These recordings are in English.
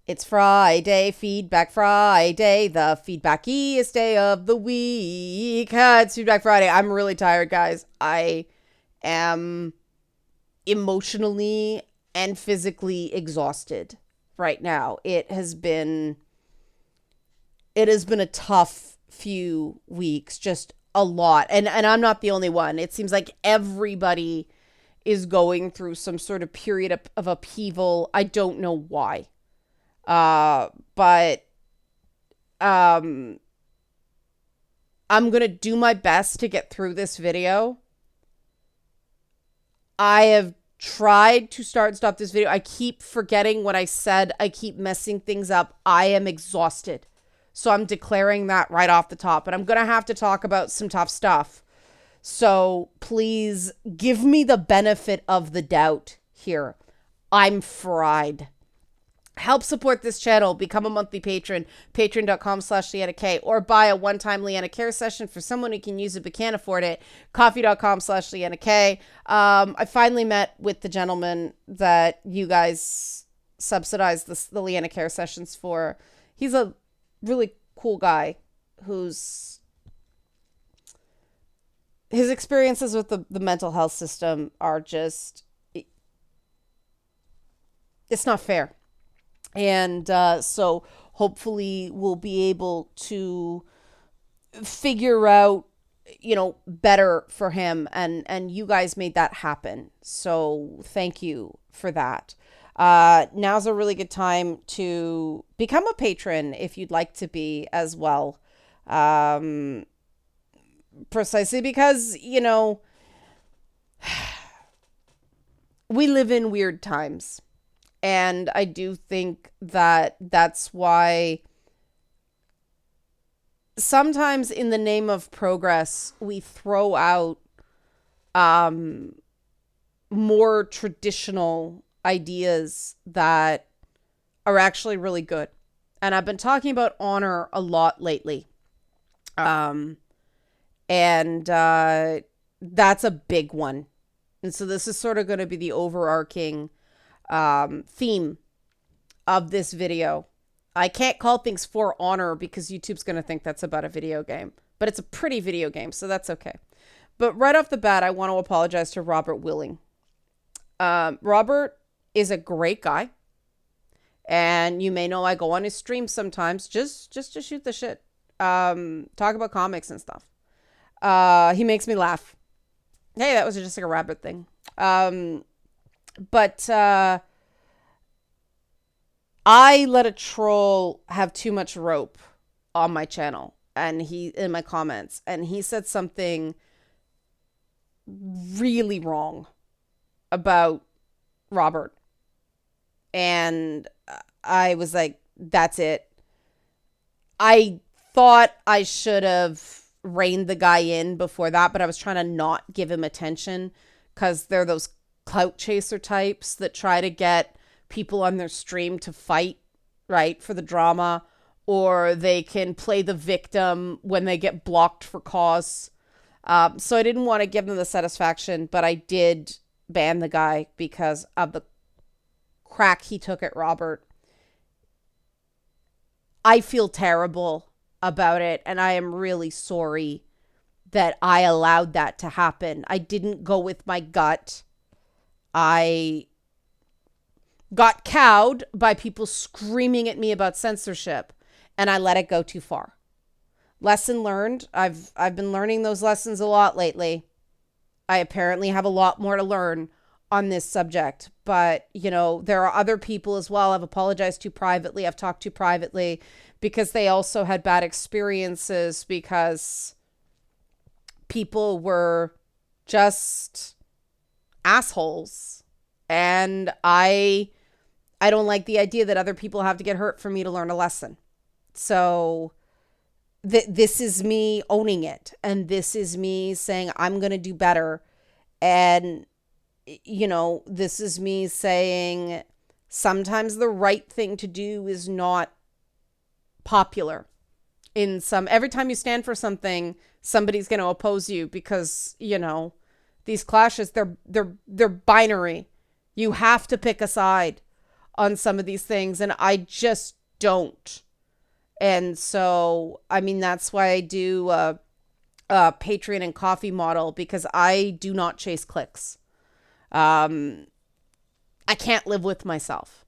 It's Friday, Feedback Friday, the feedbackiest day of the week. It's Feedback Friday. I'm really tired, guys. I am emotionally and physically exhausted right now. It has been a tough few weeks, just a lot. And I'm not the only one. It seems like everybody is going through some sort of period of upheaval. I don't know why. But I'm going to do my best to get through this video. I have tried to start and stop this video. I keep forgetting what I said. I keep messing things up. I am exhausted. So I'm declaring that right off the top. But I'm going to have to talk about some tough stuff. So please give me the benefit of the doubt here. I'm fried. Help support this channel. Become a monthly patron. Patreon.com/LeannaK. Or buy a one-time Leanna Care session for someone who can use it but can't afford it. Coffee.com/LeannaK. I finally met with the gentleman that you guys subsidize the Leanna Care sessions for. He's a really cool guy his experiences with the mental health system are just, it's not fair. And so hopefully we'll be able to figure out, better for him. And you guys made that happen. So thank you for that. Now's a really good time to become a patron if you'd like to be as well. Precisely because, we live in weird times. And I do think that that's why sometimes in the name of progress, we throw out more traditional ideas that are actually really good. And I've been talking about honor a lot lately. And that's a big one. And so this is sort of going to be the overarching theme of this video. I can't call things For Honor because YouTube's going to think that's about a video game, but it's a pretty video game, so that's okay. But right off the bat, I want to apologize to Robert Willing. Robert is a great guy, and you may know I go on his stream sometimes just to shoot the shit, talk about comics and stuff. He makes me laugh. Hey, that was just like a rabbit thing. But I let a troll have too much rope on my channel and in my comments, and he said something really wrong about Robert. And I was like, that's it. I thought I should have reined the guy in before that, but I was trying to not give him attention because they're those clout chaser types that try to get people on their stream to fight, right, for the drama, or they can play the victim when they get blocked for cause. So I didn't want to give them the satisfaction, but I did ban the guy because of the crack he took at Robert. I feel terrible about it, and I am really sorry that I allowed that to happen. I didn't go with my gut. I got cowed by people screaming at me about censorship, and I let it go too far. Lesson learned. I've been learning those lessons a lot lately. I apparently have a lot more to learn on this subject, but there are other people as well I've apologized to privately. I've talked to privately because they also had bad experiences because people were just assholes. And I don't like the idea that other people have to get hurt for me to learn a lesson. So this is me owning it. And this is me saying, I'm going to do better. And, this is me saying sometimes the right thing to do is not popular. Every time you stand for something, somebody's going to oppose you because, these clashes, they're binary. You have to pick a side. on some of these things, and I just don't. And so, I mean, that's why I do a Patreon and coffee model, because I do not chase clicks. I can't live with myself.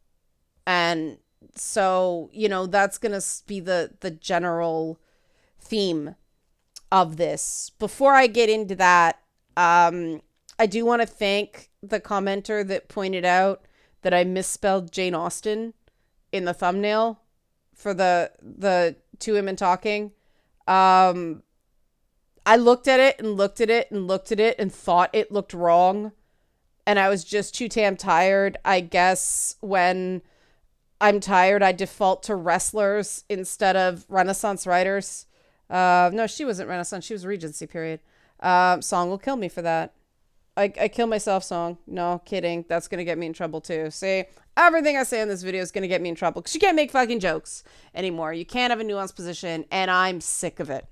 And so, that's going to be the general theme of this. Before I get into that, I do want to thank the commenter that pointed out that I misspelled Jane Austen in the thumbnail for the two women talking. I looked at it and looked at it and looked at it and thought it looked wrong. And I was just too damn tired. I guess when I'm tired, I default to wrestlers instead of Renaissance writers. No, she wasn't Renaissance. She was Regency period. Song will kill me for that. I kill myself, Song. No, kidding. That's going to get me in trouble too. See, everything I say in this video is going to get me in trouble because you can't make fucking jokes anymore. You can't have a nuanced position, and I'm sick of it.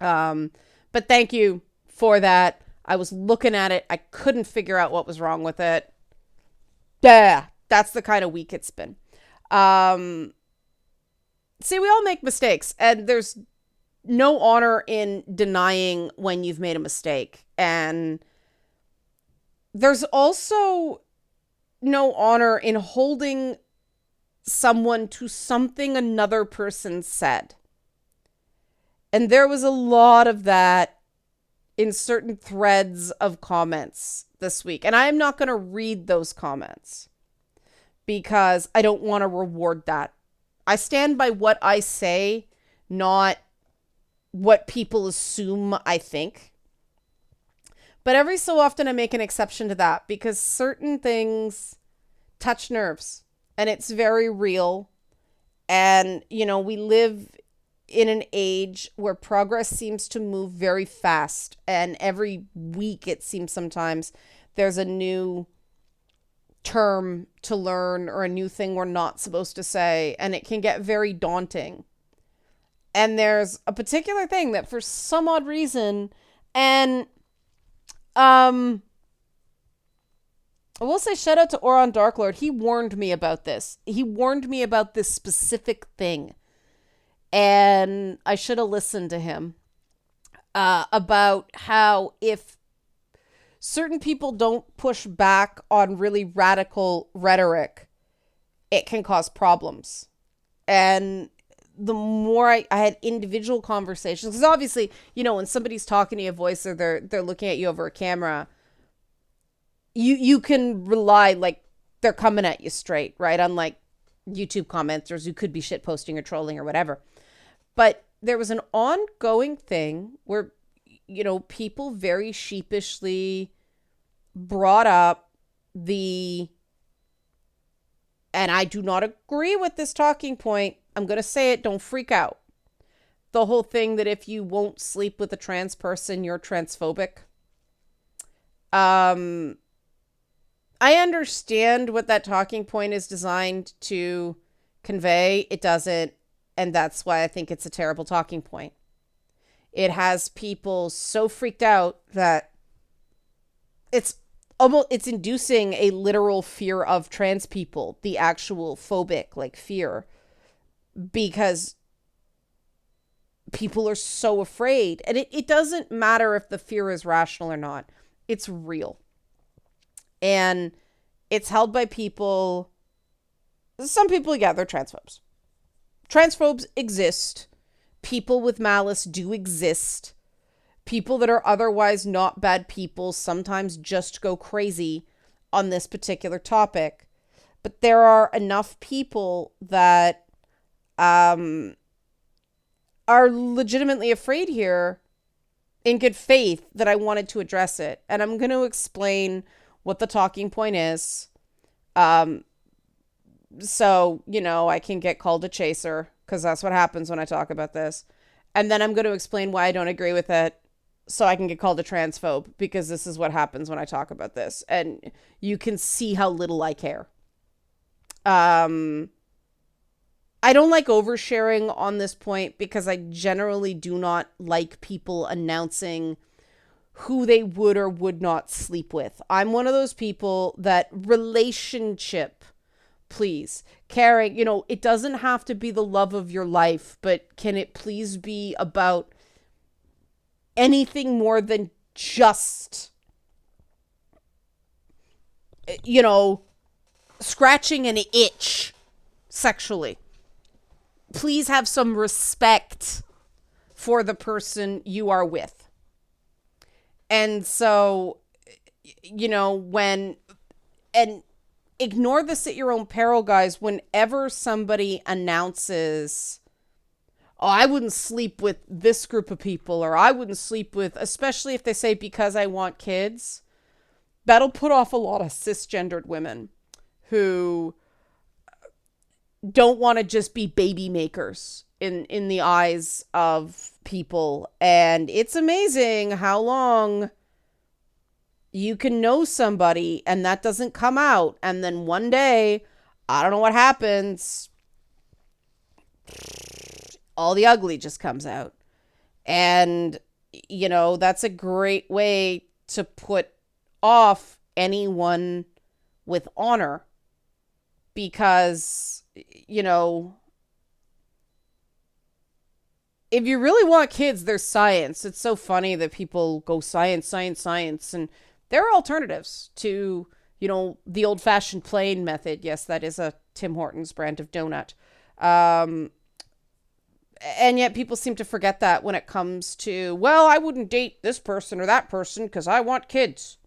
But thank you for that. I was looking at it. I couldn't figure out what was wrong with it. Yeah, that's the kind of week it's been. See, we all make mistakes, and there's no honor in denying when you've made a mistake. And there's also no honor in holding someone to something another person said. And there was a lot of that in certain threads of comments this week. And I'm not going to read those comments because I don't want to reward that. I stand by what I say, not what people assume I think. But every so often I make an exception to that because certain things touch nerves and it's very real. And, we live in an age where progress seems to move very fast. And every week it seems sometimes there's a new term to learn or a new thing we're not supposed to say. And it can get very daunting. And there's a particular thing that for some odd reason, and I will say shout out to Oron Darklord. He warned me about this. He warned me about this specific thing. And I should have listened to him about how if certain people don't push back on really radical rhetoric, it can cause problems. And the more I had individual conversations, because obviously, when somebody's talking to you, a voice, or they're looking at you over a camera, you can rely, like, they're coming at you straight, right? Unlike YouTube commenters who could be shit posting or trolling or whatever. But there was an ongoing thing where, people very sheepishly brought up and I do not agree with this talking point. I'm going to say it. Don't freak out. The whole thing that if you won't sleep with a trans person, you're transphobic. I understand what that talking point is designed to convey. It doesn't. And that's why I think it's a terrible talking point. It has people so freaked out that it's inducing a literal fear of trans people, the actual phobic, like, fear. Because people are so afraid. And it doesn't matter if the fear is rational or not. It's real. And it's held by people. Some people, yeah, they're transphobes. Transphobes exist. People with malice do exist. People that are otherwise not bad people sometimes just go crazy on this particular topic. But there are enough people that are legitimately afraid here in good faith that I wanted to address it. And I'm going to explain what the talking point is. So, I can get called a chaser because that's what happens when I talk about this. And then I'm going to explain why I don't agree with it so I can get called a transphobe because this is what happens when I talk about this. And you can see how little I care. I don't like oversharing on this point because I generally do not like people announcing who they would or would not sleep with. I'm one of those people that relationship please. Caring, it doesn't have to be the love of your life, but can it please be about anything more than just, scratching an itch sexually? Please have some respect for the person you are with. And so, and ignore this at your own peril, guys. Whenever somebody announces, oh, I wouldn't sleep with this group of people, or I wouldn't sleep with, especially if they say because I want kids, that'll put off a lot of cisgendered women who don't want to just be baby makers in the eyes of people. And it's amazing how long you can know somebody and that doesn't come out. And then one day, I don't know what happens, all the ugly just comes out. And, that's a great way to put off anyone with honor. Because, if you really want kids, there's science. It's so funny that people go science, science, science. And there are alternatives to, the old-fashioned plain method. Yes, that is a Tim Hortons brand of donut. And yet people seem to forget that when it comes to, well, I wouldn't date this person or that person because I want kids.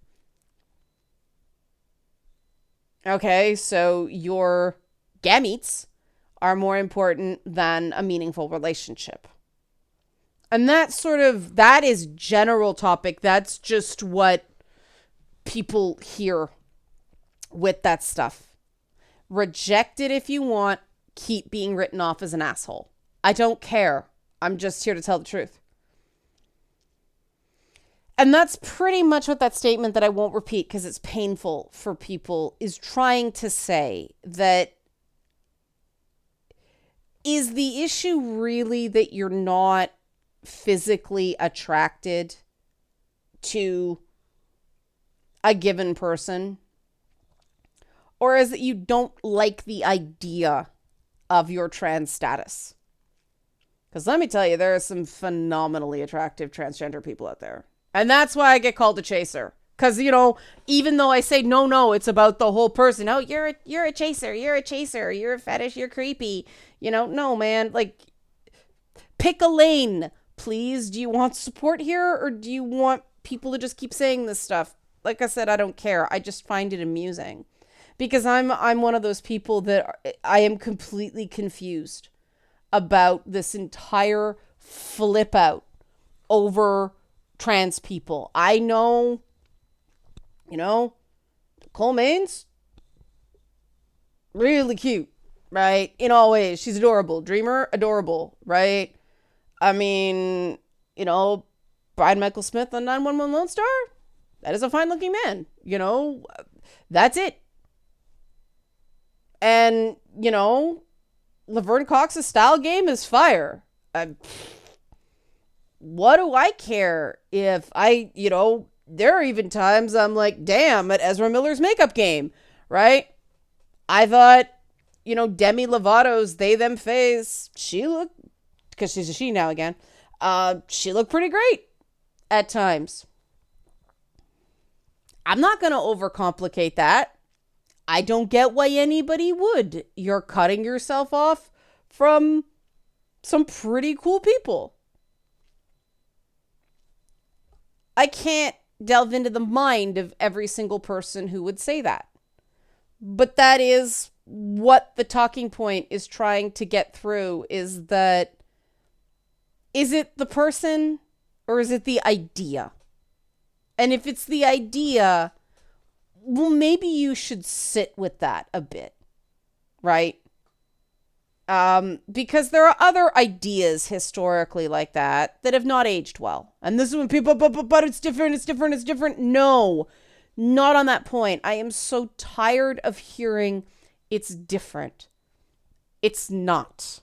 Okay, so your gametes are more important than a meaningful relationship. And that is general topic. That's just what people hear with that stuff. Reject it if you want. Keep being written off as an asshole. I don't care. I'm just here to tell the truth. And that's pretty much what that statement that I won't repeat because it's painful for people is trying to say. That is the issue really that you're not physically attracted to a given person? Or is it you don't like the idea of your trans status? Because let me tell you, there are some phenomenally attractive transgender people out there. And that's why I get called a chaser. Because, even though I say, no, it's about the whole person. Oh, you're a chaser. You're a chaser. You're a fetish. You're creepy. No, man. Like, pick a lane, please. Do you want support here? Or do you want people to just keep saying this stuff? Like I said, I don't care. I just find it amusing. Because I'm one of those people that I am completely confused about this entire flip out over trans people. I know, Nicole Maines, really cute, right? In all ways. She's adorable. Dreamer, adorable, right? I mean, Brian Michael Smith on 911 Lone Star, that is a fine looking man. That's it. And, Laverne Cox's style game is fire. What do I care if there are even times I'm like, damn, at Ezra Miller's makeup game, right? I thought, Demi Lovato's They Them Phase, she looked, because she's a she now again, she looked pretty great at times. I'm not going to overcomplicate that. I don't get why anybody would. You're cutting yourself off from some pretty cool people. I can't delve into the mind of every single person who would say that. But that is what the talking point is trying to get through, is that, is it the person or is it the idea? And if it's the idea, well, maybe you should sit with that a bit, right? Because there are other ideas historically like that have not aged well. And this is when people, but it's different. No, not on that point. I am so tired of hearing it's different. It's not.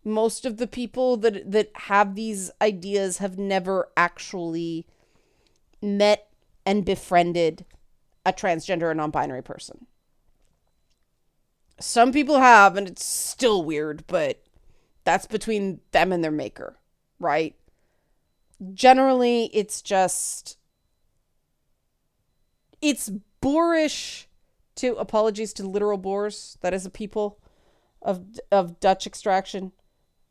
Most of the people that have these ideas have never actually met and befriended a transgender or non-binary person. Some people have, and it's still weird, but that's between them and their maker, right? Generally, it's boorish to, apologies to literal Boers, that is a people of Dutch extraction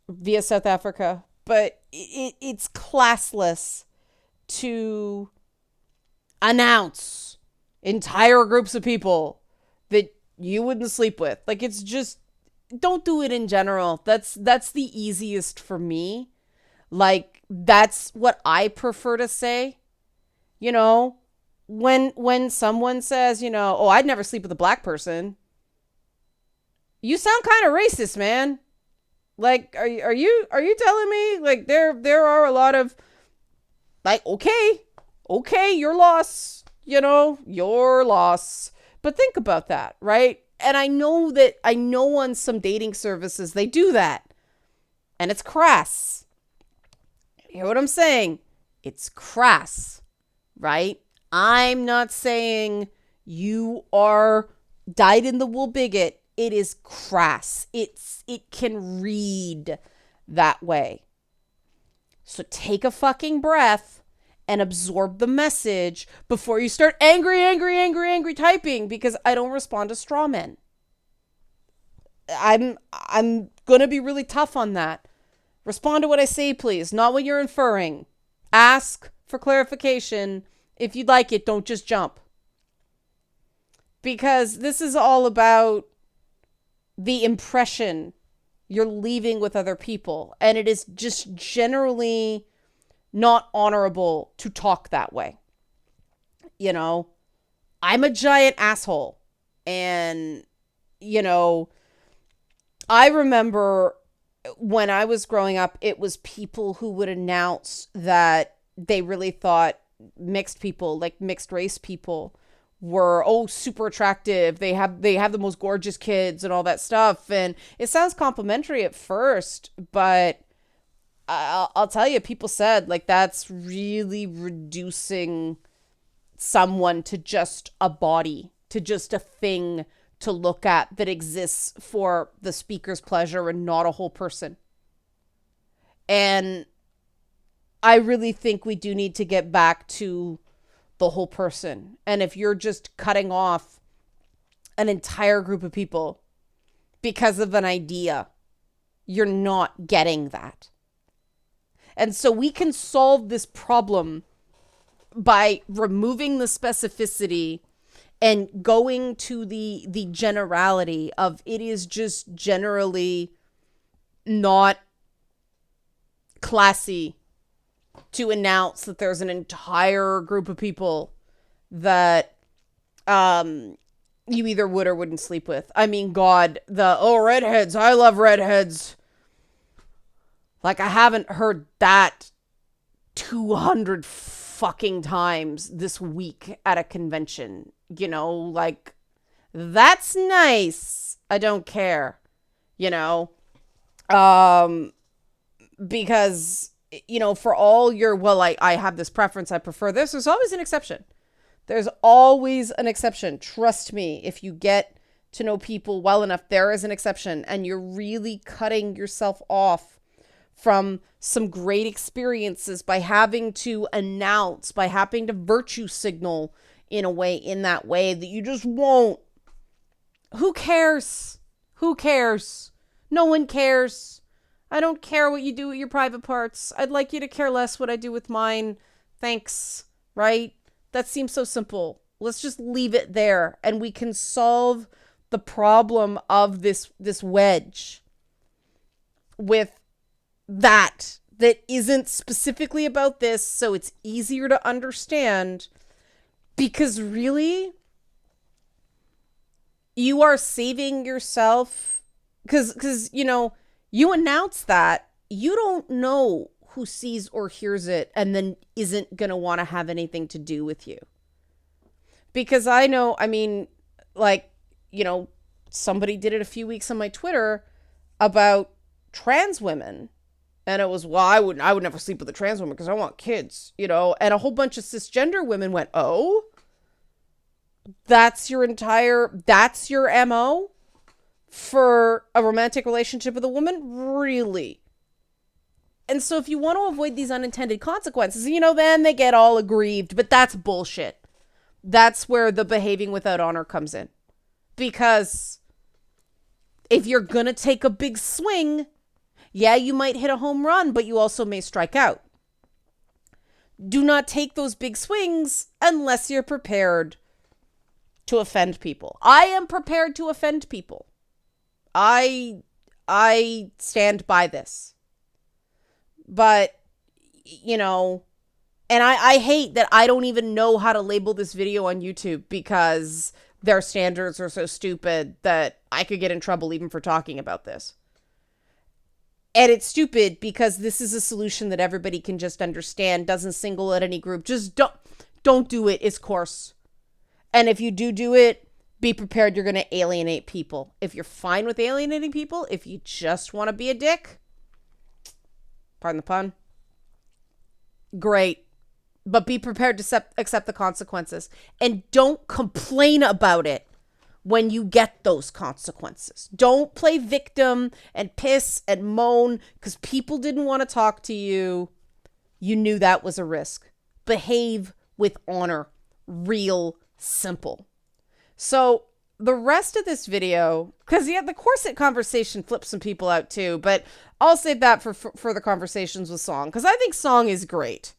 via South Africa, but it's classless to announce entire groups of people that you wouldn't sleep with. Like, it's just, don't do it in general. That's the easiest for me. Like, that's what I prefer to say. You know, when someone says, oh, I'd never sleep with a black person, you sound kind of racist, man. Like, are you telling me, like, there are a lot of, like, okay, your loss, your loss. But think about that, right? And I know on some dating services they do that. And it's crass. You hear what I'm saying? It's crass, right? I'm not saying you are dyed-in-the-wool bigot. It is crass. It can read that way. So take a fucking breath and absorb the message before you start angry typing, because I don't respond to straw men. I'm going to be really tough on that. Respond to what I say, please, not what you're inferring. Ask for clarification. If you'd like it, don't just jump. Because this is all about the impression you're leaving with other people. And it is just generally not honorable to talk that way. I'm a giant asshole. And, I remember when I was growing up, it was people who would announce that they really thought mixed people, like mixed race people, were super attractive. They have the most gorgeous kids and all that stuff. And it sounds complimentary at first, but I'll tell you, people said, like, that's really reducing someone to just a body, to just a thing to look at that exists for the speaker's pleasure and not a whole person. And I really think we do need to get back to the whole person. And if you're just cutting off an entire group of people because of an idea, you're not getting that. And so we can solve this problem by removing the specificity and going to the generality of, it is just generally not classy to announce that there's an entire group of people that you either would or wouldn't sleep with. I mean, God, redheads, I love redheads. Like, I haven't heard that 200 fucking times this week at a convention. Like, that's nice. I don't care. Because, for all your, well, I have this preference, I prefer this, there's always an exception. There's always an exception. Trust me, if you get to know people well enough, there is an exception, and you're really cutting yourself off from some great experiences by having to announce, by having to virtue signal in that way that you just won't. Who cares? Who cares? No one cares. I don't care what you do with your private parts. I'd like you to care less what I do with mine. Thanks. Right? That seems so simple. Let's just leave it there, and we can solve the problem of this wedge with that isn't specifically about this, so it's easier to understand. Because really, you are saving yourself, because you announce that, you don't know who sees or hears it and then isn't going to want to have anything to do with you. Because I know, somebody did it a few weeks on my Twitter about trans women. And it was, well, I would never sleep with a trans woman because I want kids, and a whole bunch of cisgender women went, oh, that's your MO? for a romantic relationship with a woman? Really? And so if you want to avoid these unintended consequences, then they get all aggrieved, but that's bullshit. That's where the behaving without honor comes in. Because if you're going to take a big swing, yeah, you might hit a home run, but you also may strike out. Do not take those big swings unless you're prepared to offend people. I am prepared to offend people. I stand by this. But, and I hate that I don't even know how to label this video on YouTube because their standards are so stupid that I could get in trouble even for talking about this. And it's stupid because this is a solution that everybody can just understand, doesn't single out any group. Just don't do it. It's coarse. And if you do it, be prepared you're going to alienate people. If you're fine with alienating people, if you just want to be a dick, pardon the pun, great. But be prepared to accept the consequences. And don't complain about it when you get those consequences. Don't play victim and piss and moan because people didn't want to talk to you. You knew that was a risk. Behave with honor. Real simple. So the rest of this video, because the corset conversation flips some people out too, but I'll save that for the conversations with Song because I think Song is great.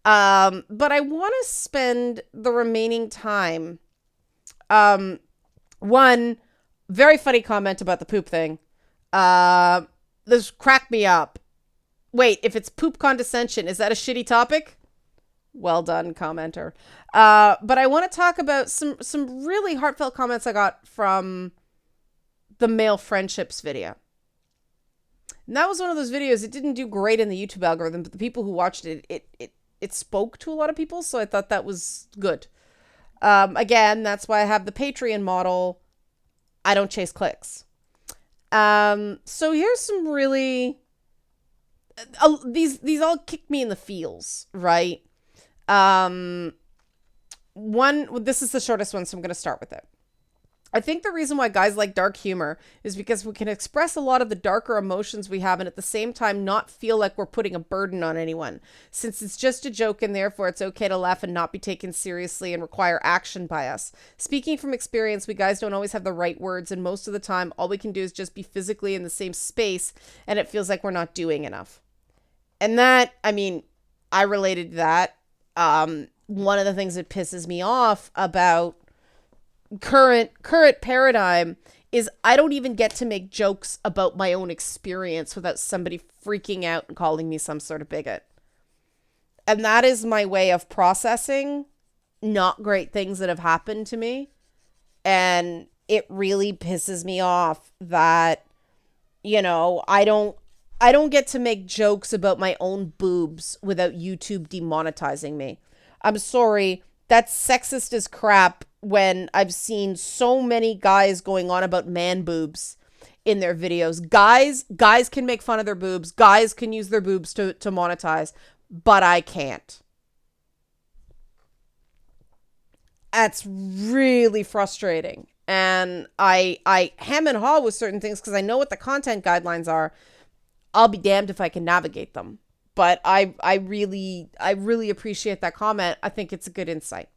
But I want to spend the remaining time. One very funny comment about the poop thing. This cracked me up. Wait, if it's poop condescension, is that a shitty topic? Well done, commenter. But I want to talk about some really heartfelt comments I got from the male friendships video. And that was one of those videos. It didn't do great in the YouTube algorithm, but the people who watched it spoke to a lot of people, so I thought that was good. Again, that's why I have the Patreon model. I don't chase clicks. So here's some really... these all kick me in the feels, right? This is the shortest one, so I'm going to start with it. I think the reason why guys like dark humor is because we can express a lot of the darker emotions we have and at the same time not feel like we're putting a burden on anyone, since it's just a joke and therefore it's okay to laugh and not be taken seriously and require action by us. Speaking from experience, we guys don't always have the right words, and most of the time all we can do is just be physically in the same space and it feels like we're not doing enough. And that, I related to that. One of the things that pisses me off about current paradigm is I don't even get to make jokes about my own experience without somebody freaking out and calling me some sort of bigot. And that is my way of processing not great things that have happened to me. And it really pisses me off that, I don't get to make jokes about my own boobs without YouTube demonetizing me. I'm sorry. That's sexist as crap when I've seen so many guys going on about man boobs in their videos. Guys can make fun of their boobs. Guys can use their boobs to monetize, but I can't. That's really frustrating. And I hem and haw with certain things because I know what the content guidelines are. I'll be damned if I can navigate them. But I really appreciate that comment. I think it's a good insight.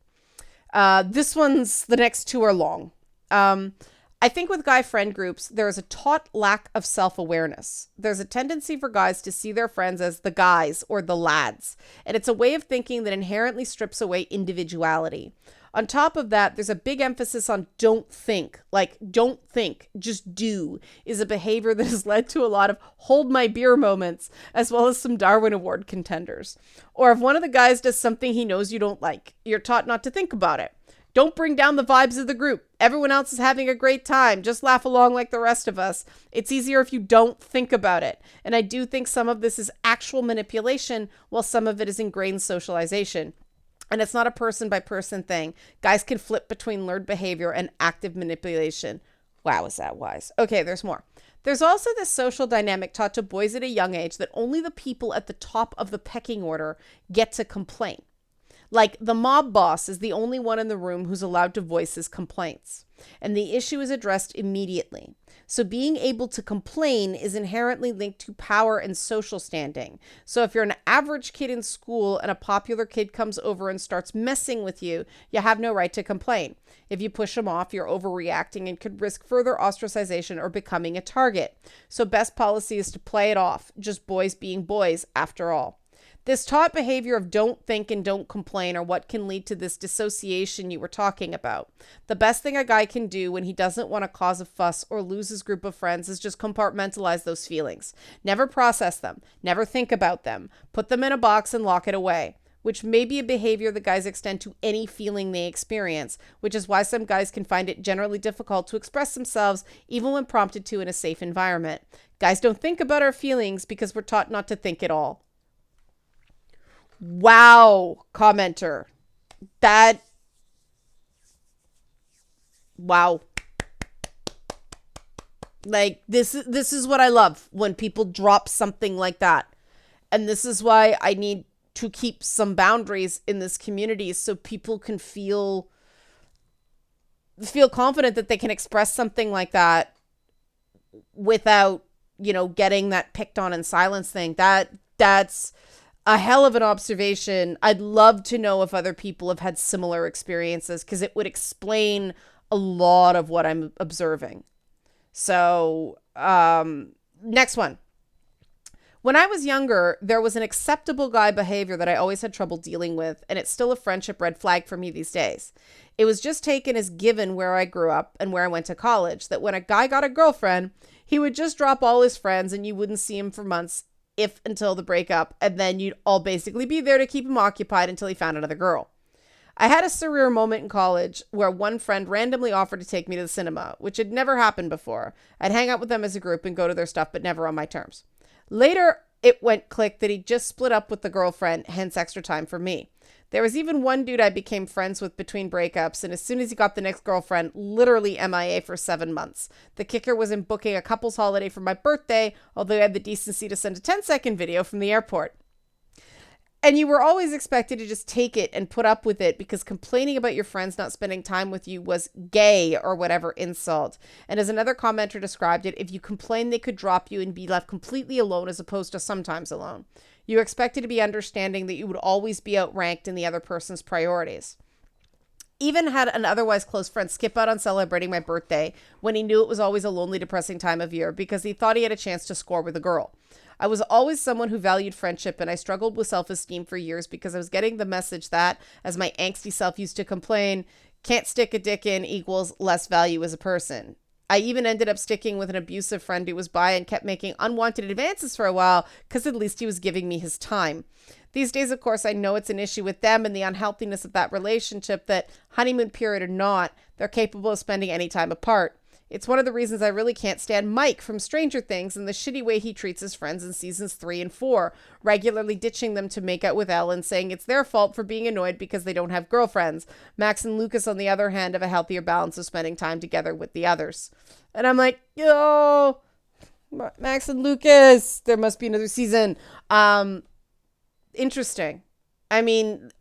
The next two are long. I think with guy friend groups, there is a taught lack of self-awareness. There's a tendency for guys to see their friends as the guys or the lads. And it's a way of thinking that inherently strips away individuality. On top of that, there's a big emphasis on don't think. Like, don't think, just do, is a behavior that has led to a lot of hold my beer moments, as well as some Darwin Award contenders. Or if one of the guys does something he knows you don't like, you're taught not to think about it. Don't bring down the vibes of the group. Everyone else is having a great time. Just laugh along like the rest of us. It's easier if you don't think about it. And I do think some of this is actual manipulation, while some of it is ingrained socialization. And it's not a person-by-person thing. Guys can flip between learned behavior and active manipulation. Wow, is that wise? Okay, there's more. There's also this social dynamic taught to boys at a young age that only the people at the top of the pecking order get to complain. Like the mob boss is the only one in the room who's allowed to voice his complaints, and the issue is addressed immediately. So being able to complain is inherently linked to power and social standing. So if you're an average kid in school and a popular kid comes over and starts messing with you, you have no right to complain. If you push them off, you're overreacting and could risk further ostracization or becoming a target. So best policy is to play it off, just boys being boys after all. This taught behavior of don't think and don't complain are what can lead to this dissociation you were talking about. The best thing a guy can do when he doesn't want to cause a fuss or lose his group of friends is just compartmentalize those feelings. Never process them. Never think about them. Put them in a box and lock it away, which may be a behavior that guys extend to any feeling they experience, which is why some guys can find it generally difficult to express themselves even when prompted to in a safe environment. Guys don't think about our feelings because we're taught not to think at all. Wow, commenter. Wow. Like this is what I love when people drop something like that. And this is why I need to keep some boundaries in this community so people can feel confident that they can express something like that without, getting that picked on and silence thing. That's a hell of an observation. I'd love to know if other people have had similar experiences because it would explain a lot of what I'm observing. So, next one. When I was younger, there was an acceptable guy behavior that I always had trouble dealing with, and it's still a friendship red flag for me these days. It was just taken as given where I grew up and where I went to college that when a guy got a girlfriend, he would just drop all his friends and you wouldn't see him for months, if until the breakup, and then you'd all basically be there to keep him occupied until he found another girl. I had a surreal moment in college where one friend randomly offered to take me to the cinema, which had never happened before. I'd hang out with them as a group and go to their stuff, but never on my terms. Later, it went click that he just split up with the girlfriend, hence extra time for me. There was even one dude I became friends with between breakups, and as soon as he got the next girlfriend, literally MIA for 7 months. The kicker was in booking a couple's holiday for my birthday, although I had the decency to send a 10-second video from the airport. And you were always expected to just take it and put up with it because complaining about your friends not spending time with you was gay or whatever insult. And as another commenter described it, if you complained, they could drop you and be left completely alone as opposed to sometimes alone. You were expected to be understanding that you would always be outranked in the other person's priorities. Even had an otherwise close friend skip out on celebrating my birthday when he knew it was always a lonely, depressing time of year because he thought he had a chance to score with a girl. I was always someone who valued friendship, and I struggled with self-esteem for years because I was getting the message that, as my angsty self used to complain, can't stick a dick in equals less value as a person. I even ended up sticking with an abusive friend who was bi and kept making unwanted advances for a while because at least he was giving me his time. These days, of course, I know it's an issue with them and the unhealthiness of that relationship that, honeymoon period or not, they're capable of spending any time apart. It's one of the reasons I really can't stand Mike from Stranger Things and the shitty way he treats his friends in seasons 3 and 4, regularly ditching them to make out with Ellen, saying it's their fault for being annoyed because they don't have girlfriends. Max and Lucas, on the other hand, have a healthier balance of spending time together with the others. And I'm like, yo, Max and Lucas, there must be another season. Interesting. I mean,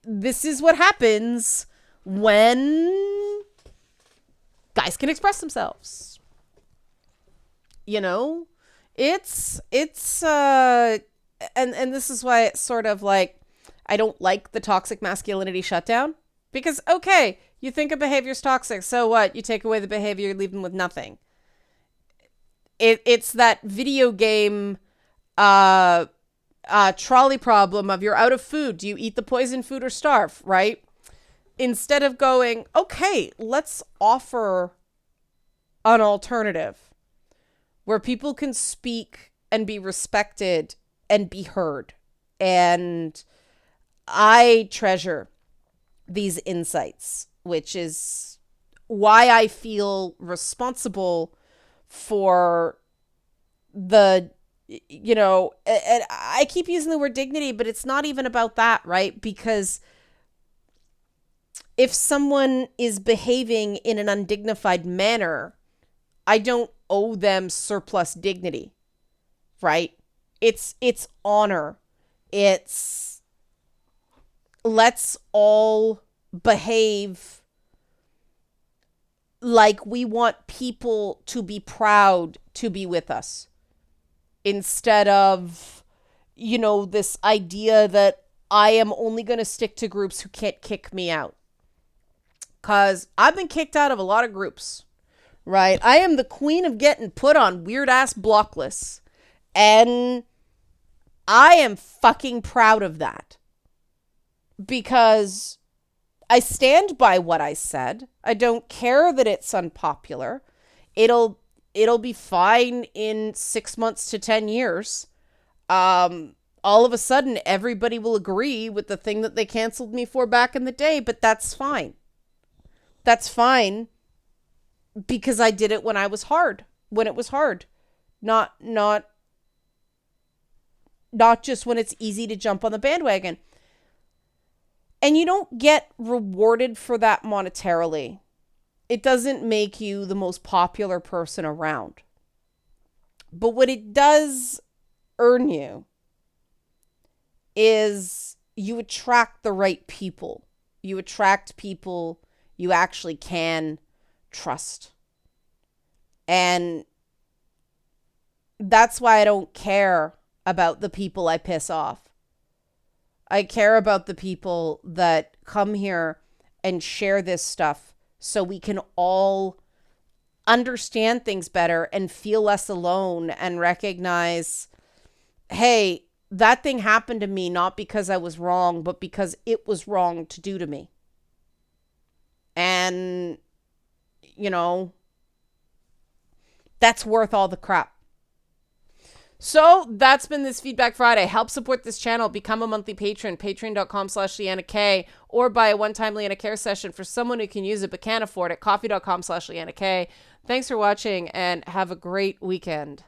this is what happens when guys can express themselves. It's and this is why it's sort of like I don't like the toxic masculinity shutdown because okay, you think a behavior's toxic, so what? You take away the behavior, you leave them with nothing. It's that video game trolley problem of you're out of food. Do you eat the poison food or starve, right? Instead of going, okay, let's offer an alternative where people can speak and be respected and be heard. And I treasure these insights, which is why I feel responsible for and I keep using the word dignity, but it's not even about that, right? Because if someone is behaving in an undignified manner, I don't owe them surplus dignity, right? It's honor. It's let's all behave like we want people to be proud to be with us, instead of, this idea that I am only going to stick to groups who can't kick me out. Because I've been kicked out of a lot of groups, right? I am the queen of getting put on weird ass block lists. And I am fucking proud of that. Because I stand by what I said. I don't care that it's unpopular. It'll be fine in 6 months to 10 years. All of a sudden, everybody will agree with the thing that they canceled me for back in the day, but that's fine. That's fine because I did it when it was hard. Not just when it's easy to jump on the bandwagon. And you don't get rewarded for that monetarily. It doesn't make you the most popular person around. But what it does earn you is you attract the right people. You attract people you actually can trust. And that's why I don't care about the people I piss off. I care about the people that come here and share this stuff so we can all understand things better and feel less alone and recognize, hey, that thing happened to me not because I was wrong, but because it was wrong to do to me. And, that's worth all the crap. So that's been this Feedback Friday. Help support this channel. Become a monthly patron. Patreon.com/LeannaK, or buy a one-time Leanna Care session for someone who can use it but can't afford it. Coffee.com/LeannaK. Thanks for watching and have a great weekend.